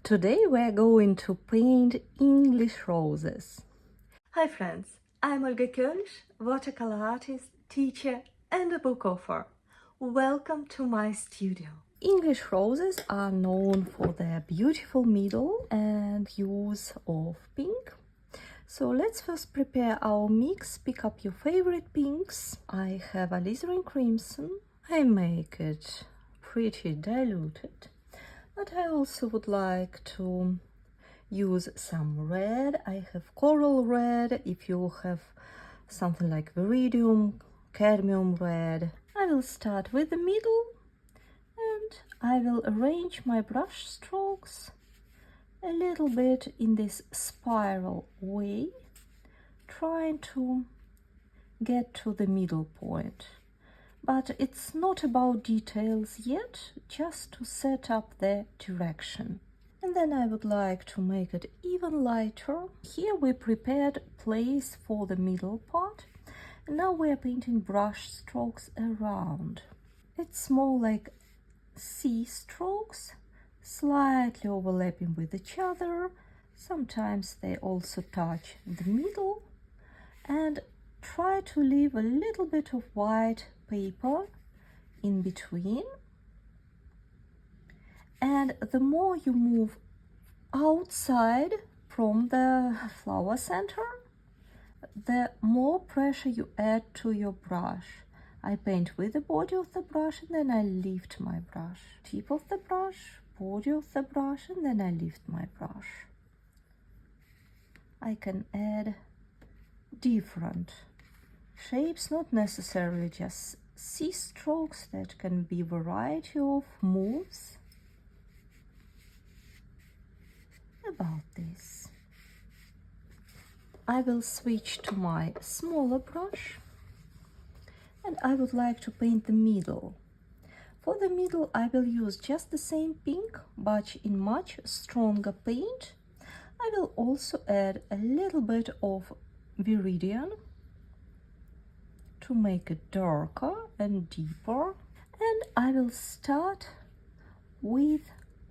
Today we're going to paint English roses. Hi friends, I'm Olga Koelsch, watercolor artist, teacher and a book author. Welcome to my studio. English roses are known for their beautiful middle and use of pink. So let's first prepare our mix. Pick up your favorite pinks. I have alizarin crimson. I make it pretty diluted, but I also would like to use some red. I have coral red. If you have something like viridium, cadmium red. I will start with the middle and I will arrange my brush strokes a little bit in this spiral way, trying to get to the middle point. But it's not about details yet, just to set up the direction. And then I would like to make it even lighter. Here we prepared place for the middle part. And now we are painting brush strokes around. It's more like C strokes, slightly overlapping with each other. Sometimes they also touch the middle. And try to leave a little bit of white paper in between. And the more you move outside from the flower center, the more pressure you add to your brush. I paint with the body of the brush and then I lift my brush. Tip of the brush, body of the brush, and then I lift my brush. I can add different shapes, not necessarily just C strokes. That can be a variety of moves. About this. I will switch to my smaller brush and I would like to paint the middle. For the middle I will use just the same pink but in much stronger paint. I will also add a little bit of viridian to make it darker and deeper, and I will start with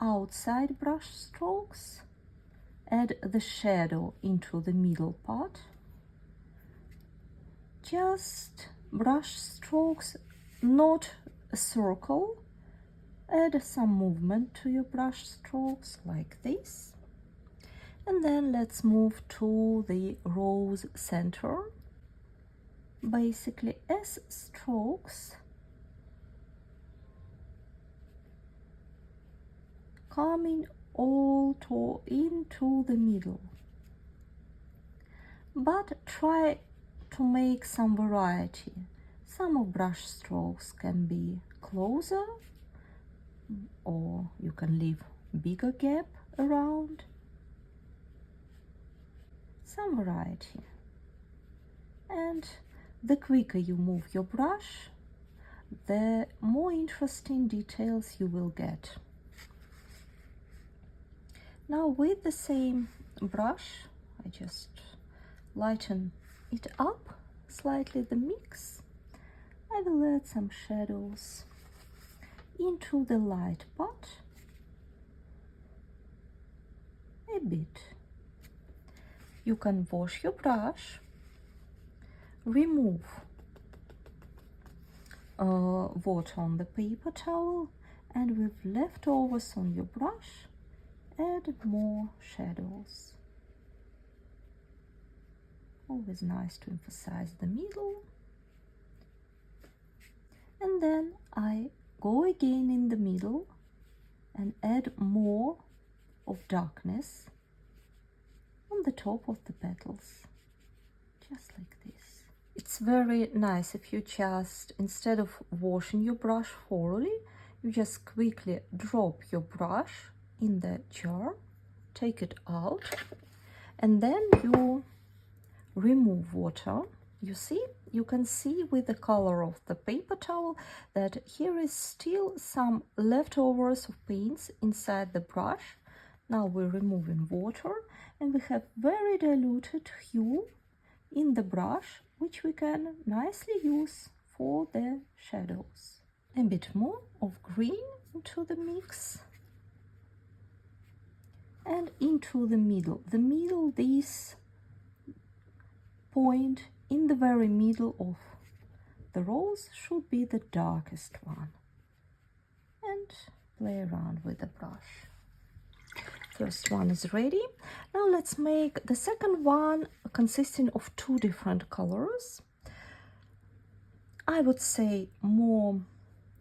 outside brush strokes. Add the shadow into the middle part. Just brush strokes, not a circle. Add some movement to your brush strokes like this. And then let's move to the rose center. Basically S strokes, coming all into the middle, but try to make some variety. Some of brush strokes can be closer, or you can leave bigger gap around. Some variety. And the quicker you move your brush, the more interesting details you will get. Now with the same brush, I just lighten it up slightly, the mix. I will add some shadows into the light part a bit. You can wash your brush, remove water on the paper towel, and with leftovers on your brush, add more shadows. Always nice to emphasize the middle. And then I go again in the middle and add more of darkness on the top of the petals, just like this. It's very nice if you just, instead of washing your brush thoroughly, you just quickly drop your brush in the jar, take it out, and then you remove water. You see, you can see with the color of the paper towel that here is still some leftovers of paints inside the brush. Now we're removing water and we have very diluted hue in the brush, which we can nicely use for the shadows. A bit more of green into the mix. and into the middle. The middle, this point in the very middle of the rose should be the darkest one. And play around with the brush. First one is ready. Now let's make the second one consisting of two different colors. I would say more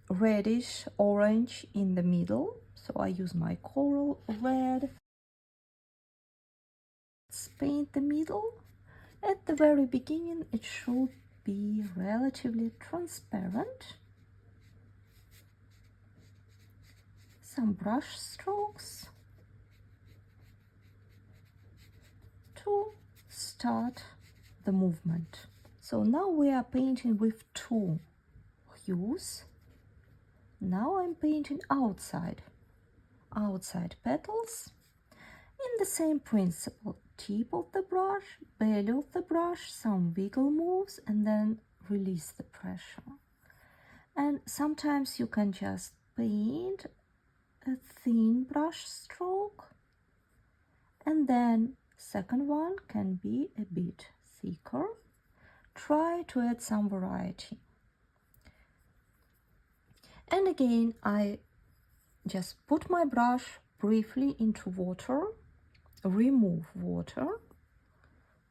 reddish orange in the middle. So I use my coral red. Let's paint the middle. At the very beginning it should be relatively transparent. Some brush strokes to start the movement. So now we are painting with two hues. Now I'm painting outside petals. In the same principle, tip of the brush, belly of the brush, some wiggle moves, and then release the pressure. And sometimes you can just paint a thin brush stroke, and then second one can be a bit thicker. Try to add some variety. And again, I just put my brush briefly into water, remove water,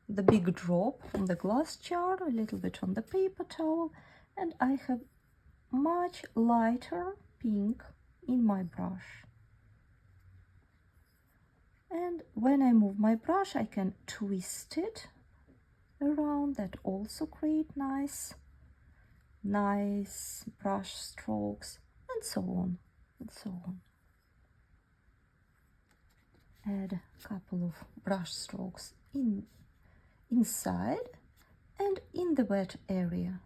the big drop from the glass jar, a little bit on the paper towel, and I have much lighter pink in my brush. And when I move my brush, I can twist it around. That also create nice brush strokes, and so on and so on. Add a couple of brush strokes inside and in the wet area.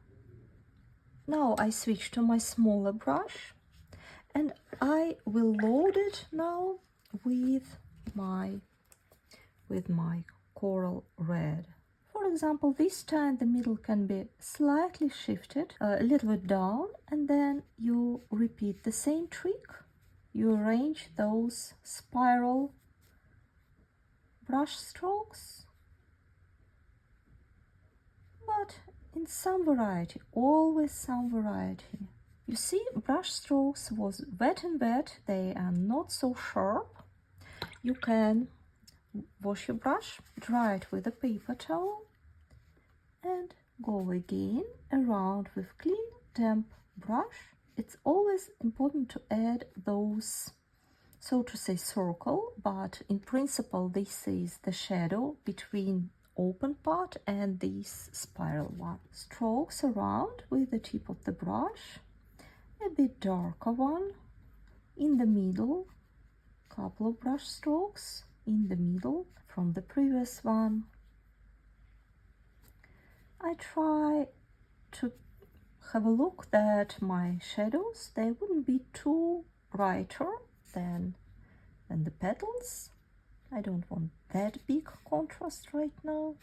Now I switch to my smaller brush, and I will load it now with my coral red. For example, this time the middle can be slightly shifted a little bit down, and then you repeat the same trick. You arrange those spiral brush strokes, but in some variety, always some variety. You see, brush strokes was wet and wet, they are not so sharp. You can wash your brush, dry it with a paper towel, and go again around with clean, damp brush. It's always important to add those, so to say, circle, but in principle this is the shadow between open part and this spiral one. Strokes around with the tip of the brush, a bit darker one in the middle, couple of brush strokes in the middle from the previous one. I try to have a look that my shadows, they wouldn't be too brighter than the petals. I don't want that big contrast right now.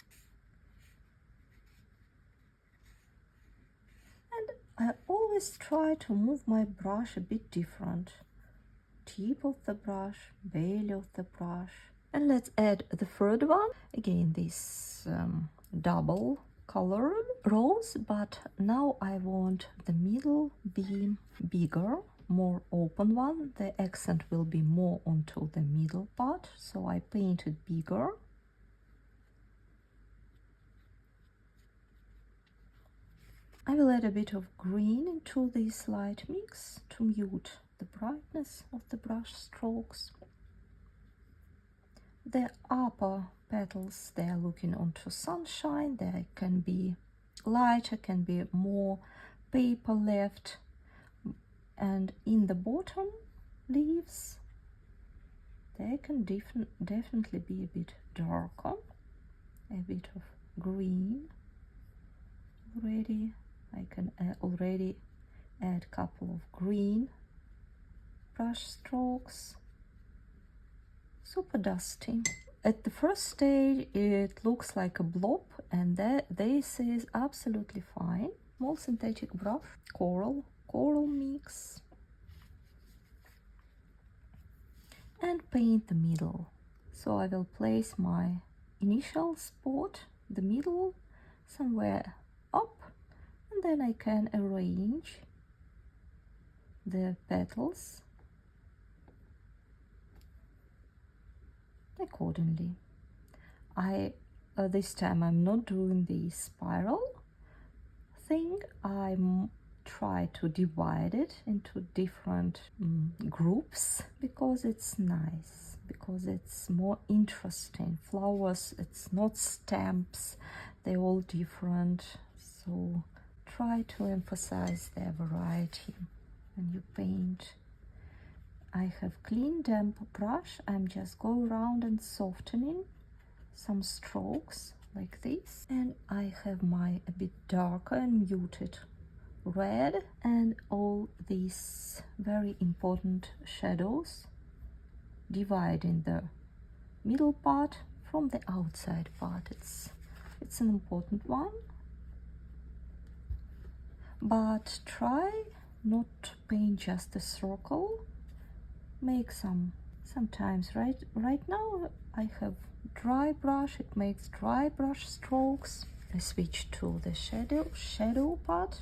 And I always try to move my brush a bit different. Tip of the brush, belly of the brush. And let's add the third one. Again, this double colored rose, but now I want the middle be bigger, more open one. The accent will be more onto the middle part, so I painted bigger. I will add a bit of green into this light mix to mute the brightness of the brush strokes. The upper petals, they are looking onto sunshine. They can be lighter, can be more paper left, and in the bottom leaves they can definitely be a bit darker, a bit of green already. I can already add a couple of green brush strokes. Super dusty. At the first stage it looks like a blob, and this is absolutely fine. More synthetic brush, coral mix, and paint the middle. So I will place my initial spot, the middle, somewhere up, and then I can arrange the petals accordingly. This time I'm not doing the spiral thing. I try to divide it into different groups because it's nice, because it's more interesting. Flowers, it's not stamps, they're all different, so try to emphasize their variety when you paint. I have clean damp brush. I'm just going around and softening some strokes like this, and I have my a bit darker and muted red and all these very important shadows, dividing the middle part from the outside part. It's an important one, but try not to paint just a circle. Make sometimes right now I have dry brush, it makes dry brush strokes. I switch to the shadow part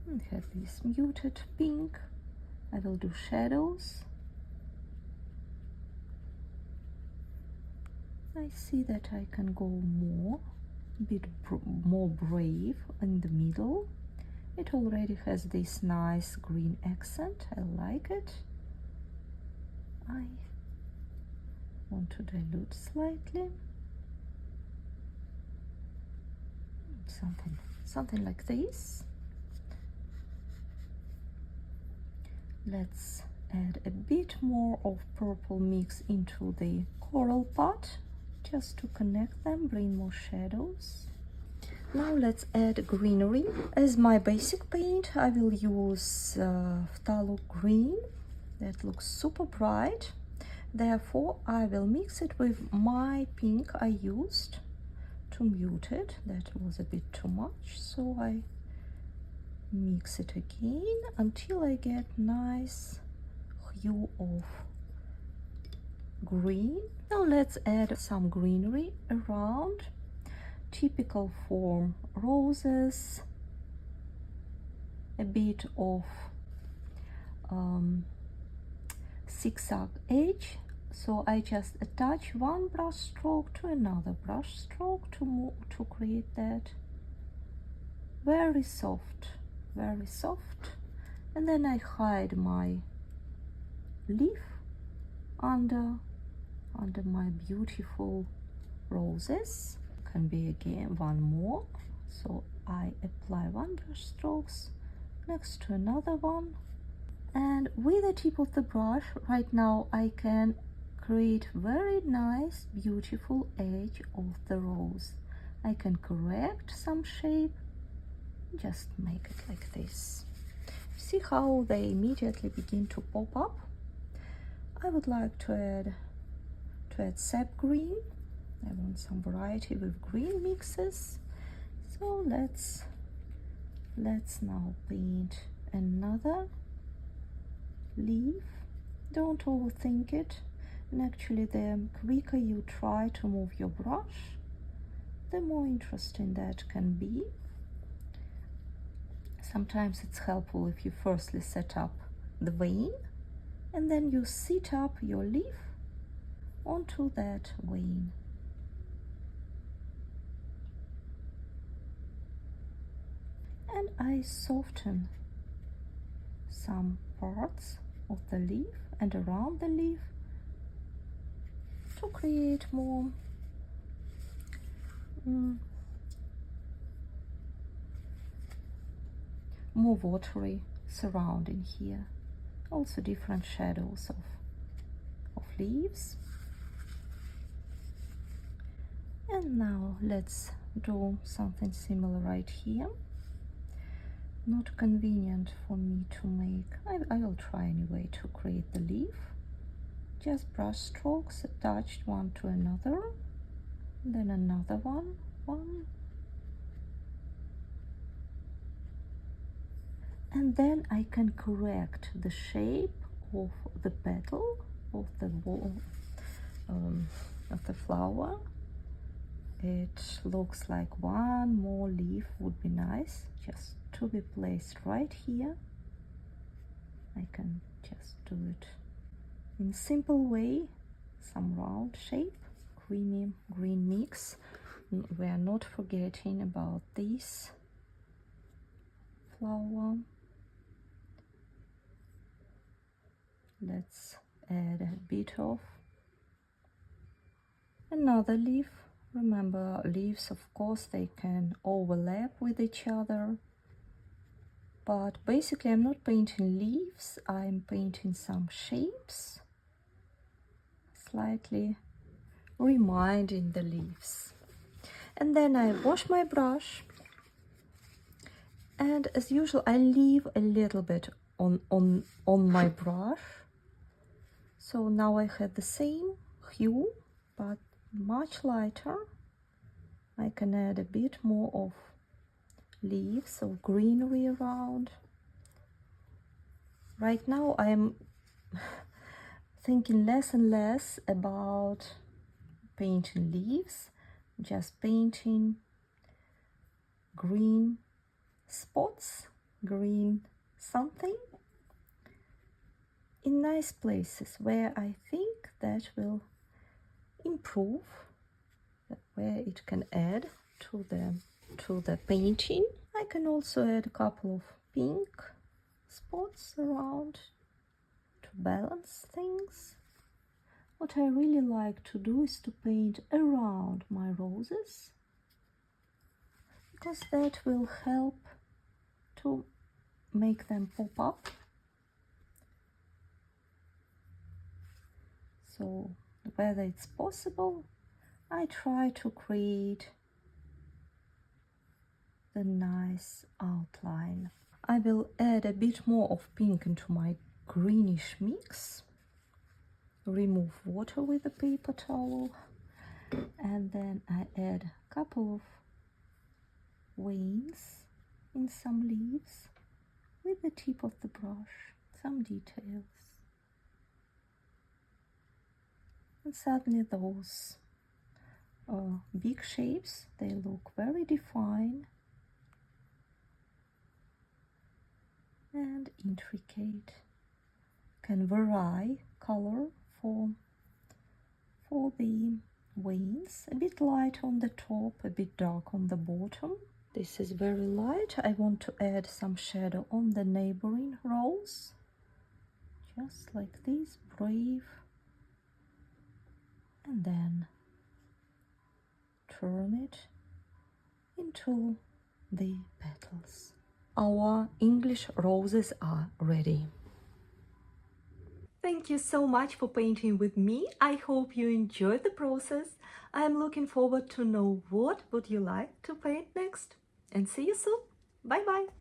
and have this muted pink. I will do shadows. I see that I can go a bit more brave in the middle. It already has this nice green accent. I like it. I want to dilute slightly. Something like this. Let's add a bit more of purple mix into the coral part, just to connect them, bring more shadows. Now let's add greenery. As my basic paint, I will use phthalo green. That looks super bright. Therefore, I will mix it with my pink I used to mute it. That was a bit too much, so I mix it again until I get nice hue of green. Now let's add some greenery around. Typical for roses, a bit of zigzag edge, so I just attach one brush stroke to another brush stroke to create that very soft, and then I hide my leaf under my beautiful roses. Can be again one more, so I apply one brush strokes next to another one, and with the tip of the brush right now I can create very nice beautiful edge of the rose. I can correct some shape, just make it like this. See how they immediately begin to pop up? I would like to add sap green. I want some variety with green mixes, so let's now paint another leaf. Don't overthink it, and actually the quicker you try to move your brush, the more interesting that can be. Sometimes it's helpful if you firstly set up the vein and then you sit up your leaf onto that vein. And I soften some parts of the leaf and around the leaf to create more watery surrounding here. Also different shadows of leaves. And now let's do something similar right here. Not convenient for me to make. I will try anyway to create the leaf. Just brush strokes attached one to another, then another one, and then I can correct the shape of the petal of the the flower. It looks like one more leaf would be nice, just to be placed right here. I can just do it in simple way, some round shape, creamy green mix. We are not forgetting about this flower. Let's add a bit of another leaf. Remember, leaves, of course, they can overlap with each other. But basically, I'm not painting leaves, I'm painting some shapes, slightly reminding the leaves. And then I wash my brush. And as usual, I leave a little bit on my brush. So now I have the same hue, but much lighter. I can add a bit more of leaves of greenery around. Right now I'm thinking less and less about painting leaves, just painting green spots, green something in nice places where I think that will improve, where it can add to the painting. I can also add a couple of pink spots around to balance things. What I really like to do is to paint around my roses, because that will help to make them pop up. So whether it's possible, I try to create the nice outline. I will add a bit more of pink into my greenish mix, remove water with a paper towel, and then I add a couple of veins in some leaves with the tip of the brush, some details. And suddenly those big shapes, they look very defined and intricate. Can vary color for the veins, a bit light on the top, a bit dark on the bottom. This is very light. I want to add some shadow on the neighboring rose, just like this, brave, and then turn it into the petals. Our English roses are ready. Thank you so much for painting with me. I hope you enjoyed the process. I'm looking forward to know what would you like to paint next. And see you soon. Bye bye.